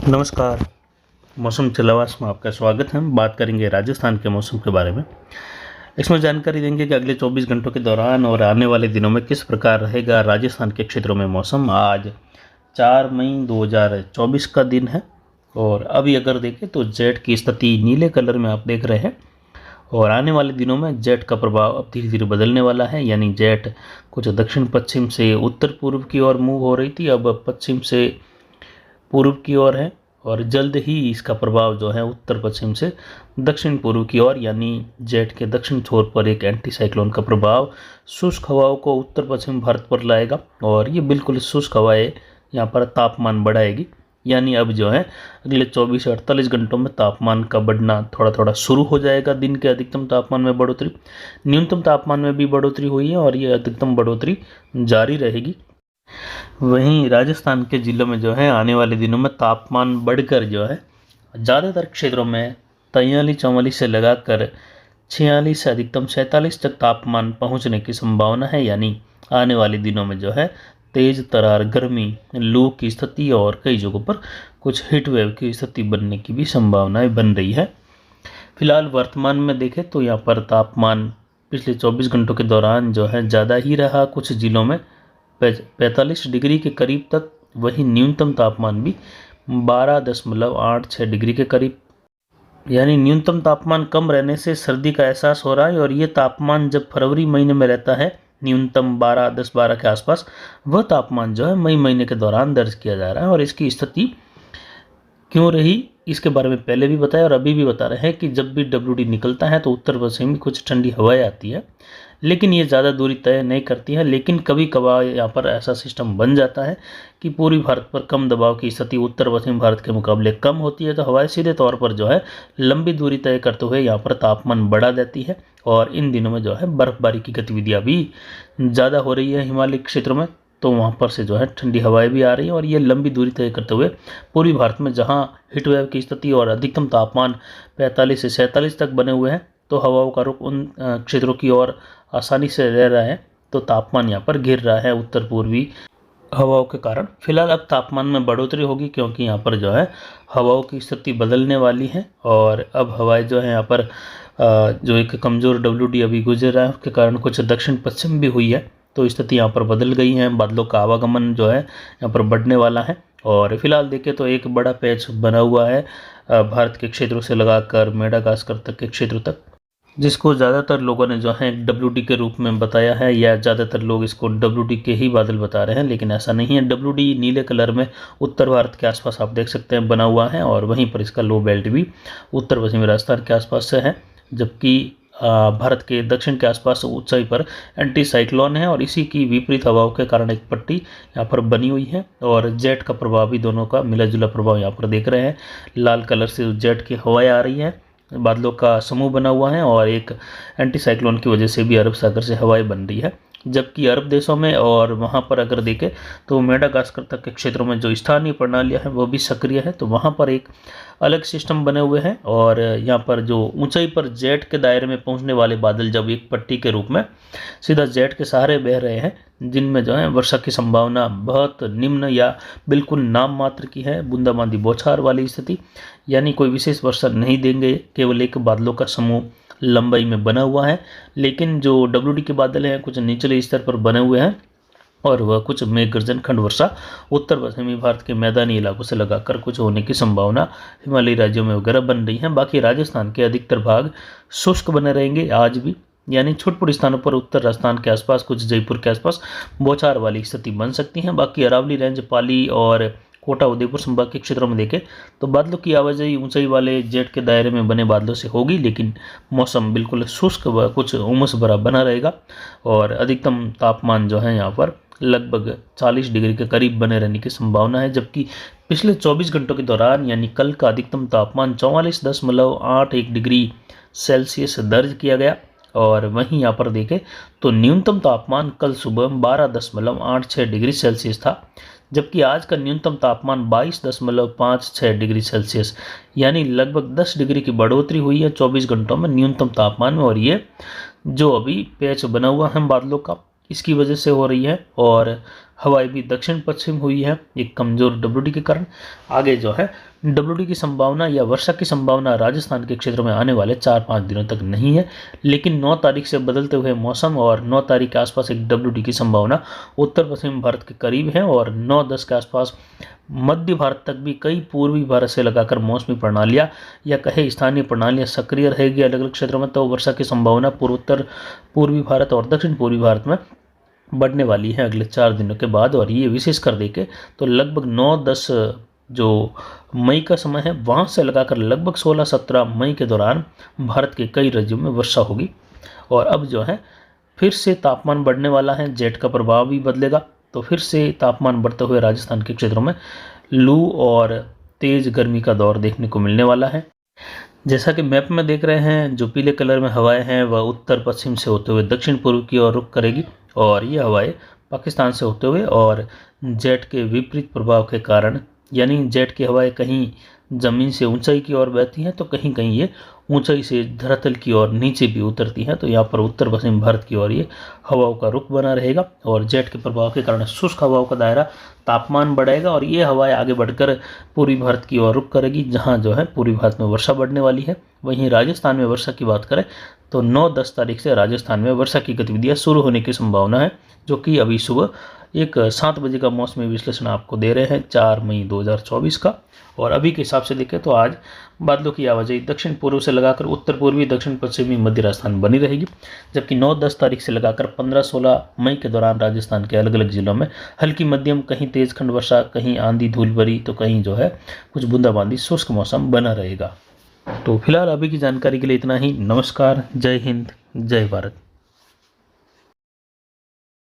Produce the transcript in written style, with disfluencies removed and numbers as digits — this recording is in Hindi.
नमस्कार। मौसम चलावास में आपका स्वागत है। हम बात करेंगे राजस्थान के मौसम के बारे में। इसमें जानकारी देंगे कि अगले 24 घंटों के दौरान और आने वाले दिनों में किस प्रकार रहेगा राजस्थान के क्षेत्रों में मौसम। आज 4 मई 2024 का दिन है और अभी अगर देखें तो जेट की स्थिति नीले कलर में आप देख रहे हैं और आने वाले दिनों में जेट का प्रभाव अब धीरे धीरे बदलने वाला है। यानी जेट कुछ दक्षिण पश्चिम से उत्तर पूर्व की ओर मूव हो रही थी, अब पश्चिम से पूर्व की ओर है और जल्द ही इसका प्रभाव जो है उत्तर पश्चिम से दक्षिण पूर्व की ओर, यानी जेट के दक्षिण छोर पर एक एंटी साइक्लोन का प्रभाव शुष्क हवाओं को उत्तर पश्चिम भारत पर लाएगा और ये बिल्कुल शुष्क हवाएं यहाँ पर तापमान बढ़ाएगी। यानी अब जो है अगले 24 से 48 घंटों में तापमान का बढ़ना थोड़ा थोड़ा शुरू हो जाएगा। दिन के अधिकतम तापमान में बढ़ोतरी, न्यूनतम तापमान में भी बढ़ोतरी हुई है और ये अधिकतम बढ़ोतरी जारी रहेगी। वहीं राजस्थान के ज़िलों में जो है आने वाले दिनों में तापमान बढ़कर जो है ज़्यादातर क्षेत्रों में 43-44 से लगाकर 46 से अधिकतम 47 तक तापमान पहुंचने की संभावना है। यानी आने वाले दिनों में जो है तेज़ तरार गर्मी, लू की स्थिति और कई जगहों पर कुछ हीट वेव की स्थिति बनने की भी संभावनाएं बन रही है। फिलहाल वर्तमान में देखें तो यहाँ पर तापमान पिछले 24 घंटों के दौरान जो है ज़्यादा ही रहा, कुछ ज़िलों में 45 डिग्री के करीब तक। वही न्यूनतम तापमान भी 12.86 डिग्री के करीब। यानी न्यूनतम तापमान कम रहने से सर्दी का एहसास हो रहा है और ये तापमान जब फरवरी महीने में रहता है न्यूनतम 10-12 के आसपास, वह तापमान जो है मई महीने के दौरान दर्ज किया जा रहा है। और इसकी स्थिति क्यों रही इसके बारे में पहले भी बताया और अभी भी बता रहे हैं कि जब भी WD निकलता है तो उत्तर पश्चिम में कुछ ठंडी हवाएं आती है, लेकिन ये ज़्यादा दूरी तय नहीं करती है। लेकिन कभी कभार यहाँ पर ऐसा सिस्टम बन जाता है कि पूरी भारत पर कम दबाव की स्थिति उत्तर पश्चिम भारत के मुकाबले कम होती है, तो हवाएं सीधे तौर पर जो है लंबी दूरी तय करते हुए यहाँ पर तापमान बढ़ा देती है। और इन दिनों में जो है बर्फबारी की गतिविधियाँ भी ज़्यादा हो रही है हिमालय क्षेत्रों में, तो वहाँ पर से जो है ठंडी हवाएं भी आ रही हैं और ये लंबी दूरी तय करते हुए पूरी भारत में जहाँ हीट वेव की स्थिति और अधिकतम तापमान 45 से 47 तक बने हुए हैं, तो हवाओं का रुख उन क्षेत्रों की ओर आसानी से रह रहा है, तो तापमान यहाँ पर गिर रहा है उत्तर पूर्वी हवाओं के कारण। फिलहाल अब तापमान में बढ़ोतरी होगी क्योंकि यहाँ पर जो है हवाओं की स्थिति बदलने वाली है और अब हवाएं जो है यहाँ पर जो एक कमज़ोर WD अभी गुजर रहा है उसके कारण कुछ दक्षिण पश्चिम भी हुई है, तो स्थिति यहाँ पर बदल गई है। बादलों का आवागमन जो है यहाँ पर बढ़ने वाला है और फिलहाल देखें तो एक बड़ा पैच बना हुआ है भारत के क्षेत्रों से लगाकर मेडागास्कर तक के क्षेत्र तक, जिसको ज़्यादातर लोगों ने जो है WD के रूप में बताया है या ज़्यादातर लोग इसको WD के ही बादल बता रहे हैं, लेकिन ऐसा नहीं है। WD नीले कलर में उत्तर भारत के आसपास आप देख सकते हैं बना हुआ है और वहीं पर इसका लो बेल्ट भी उत्तर पश्चिमी राजस्थान के आसपास से है, जबकि भारत के दक्षिण के आसपास ऊंचाई पर एंटी साइक्लोन है और इसी की विपरीत हवाओं के कारण एक पट्टी यहाँ पर बनी हुई है और जेट का प्रभाव भी, दोनों का मिला जुला प्रभाव यहाँ पर देख रहे हैं। लाल कलर से जेट की हवाएं आ रही हैं, बादलों का समूह बना हुआ है और एक एंटी साइक्लोन की वजह से भी अरब सागर से हवाएं बन रही है। जबकि अरब देशों में और वहाँ पर अगर देखें तो मेडागास्कर तक के क्षेत्रों में जो स्थानीय प्रणालियाँ हैं वो भी सक्रिय है, तो वहाँ पर एक अलग सिस्टम बने हुए हैं और यहाँ पर जो ऊंचाई पर जेट के दायरे में पहुँचने वाले बादल जब एक पट्टी के रूप में सीधा जेट के सहारे बह रहे हैं, जिनमें जो है वर्षा की संभावना बहुत निम्न या बिल्कुल नाम मात्र की है, बूंदाबांदी बौछार वाली स्थिति, यानी कोई विशेष वर्षा नहीं देंगे, केवल एक बादलों का समूह लंबाई में बना हुआ है। लेकिन जो WD के बादल हैं कुछ निचले स्तर पर बने हुए हैं और वह कुछ मेघ गर्जन खंड वर्षा उत्तर पश्चिमी भारत के मैदानी इलाकों से लगाकर कुछ होने की संभावना हिमालयी राज्यों में वगैरह बन रही है। बाकी राजस्थान के अधिकतर भाग शुष्क बने रहेंगे आज भी, यानी छुटपुट स्थानों पर उत्तर राजस्थान के आसपास, कुछ जयपुर के आसपास बौछार वाली स्थिति बन सकती है। बाकी अरावली रेंज, पाली और कोटा उदयपुर संभाग के क्षेत्रों में देखें तो बादलों की आवाजाही ऊंचाई वाले जेट के दायरे में बने बादलों से होगी, लेकिन मौसम बिल्कुल शुष्क व कुछ उमस भरा बना रहेगा और अधिकतम तापमान जो है यहाँ पर लगभग 40 डिग्री के करीब बने रहने की संभावना है। जबकि पिछले 24 घंटों के दौरान यानी कल का अधिकतम तापमान 44.81 डिग्री सेल्सियस दर्ज किया गया और वहीं यहाँ पर देखें तो न्यूनतम तापमान कल सुबह 12.86 डिग्री सेल्सियस था, जबकि आज का न्यूनतम तापमान 22.56 डिग्री सेल्सियस, यानी लगभग 10 डिग्री की बढ़ोतरी हुई है 24 घंटों में न्यूनतम तापमान में। और ये जो अभी पैच बना हुआ है बादलों का, इसकी वजह से हो रही है और हवाएं भी दक्षिण पश्चिम हुई है एक कमजोर डब्ल्यूडी के कारण। आगे जो है डब्ल्यूडी की संभावना या वर्षा की संभावना राजस्थान के क्षेत्र में आने वाले 4-5 दिनों तक नहीं है, लेकिन 9 तारीख से बदलते हुए मौसम और 9 तारीख के आसपास एक डब्ल्यूडी की संभावना उत्तर पश्चिम भारत के करीब है और 9-10 के आसपास मध्य भारत तक भी कई पूर्वी भारत से लगाकर मौसमी प्रणालियां या कहे स्थानीय प्रणालियां सक्रिय रहेगी अलग अलग क्षेत्रों में। तो वर्षा की संभावना पूर्वोत्तर पूर्वी भारत और दक्षिण पूर्वी भारत में बढ़ने वाली है अगले 4 दिनों के बाद। और ये विशेष कर देके तो लगभग 9-10 जो मई का समय है वहाँ से लगाकर लगभग 16-17 मई के दौरान भारत के कई राज्यों में वर्षा होगी। और अब जो है फिर से तापमान बढ़ने वाला है, जेट का प्रभाव भी बदलेगा, तो फिर से तापमान बढ़ते हुए राजस्थान के क्षेत्रों में लू और तेज गर्मी का दौर देखने को मिलने वाला है। जैसा कि मैप में देख रहे हैं, जो पीले कलर में हवाएं हैं वह उत्तर पश्चिम से होते हुए दक्षिण पूर्व की ओर रुख करेगी और ये हवाएं पाकिस्तान से होते हुए और जेट के विपरीत प्रभाव के कारण, यानी जेट की हवाएं कहीं ज़मीन से ऊंचाई की ओर बहती हैं तो कहीं कहीं ये ऊंचाई से धरातल की ओर नीचे भी उतरती हैं। तो यहाँ पर उत्तर पश्चिम भारत की ओर ये हवाओं का रुख बना रहेगा और जेट के प्रभाव के कारण शुष्क हवाओं का दायरा, तापमान बढ़ेगा और ये हवाएं आगे बढ़कर पूर्वी भारत की ओर रुख करेगी, जहाँ जो है पूर्वी भारत में वर्षा बढ़ने वाली है। वहीं राजस्थान में वर्षा की बात करें तो 9-10 तारीख से राजस्थान में वर्षा की गतिविधियाँ शुरू होने की संभावना है, जो कि अभी सुबह एक 7 बजे का मौसमी विश्लेषण आपको दे रहे हैं 4 मई 2024 का। और अभी के हिसाब से देखें तो आज बादलों की आवाजाही दक्षिण पूर्व से लगाकर उत्तर पूर्वी दक्षिण पश्चिमी मध्य राजस्थान बनी रहेगी, जबकि 9-10 तारीख से लगाकर 15-16 मई के दौरान राजस्थान के अलग अलग जिलों में हल्की मध्यम, कहीं तेज खंड वर्षा, कहीं आंधी धूल भरी, तो कहीं जो है कुछ बूंदाबांदी, शुष्क मौसम बना रहेगा। तो फिलहाल अभी की जानकारी के लिए इतना ही। नमस्कार, जय हिंद, जय भारत।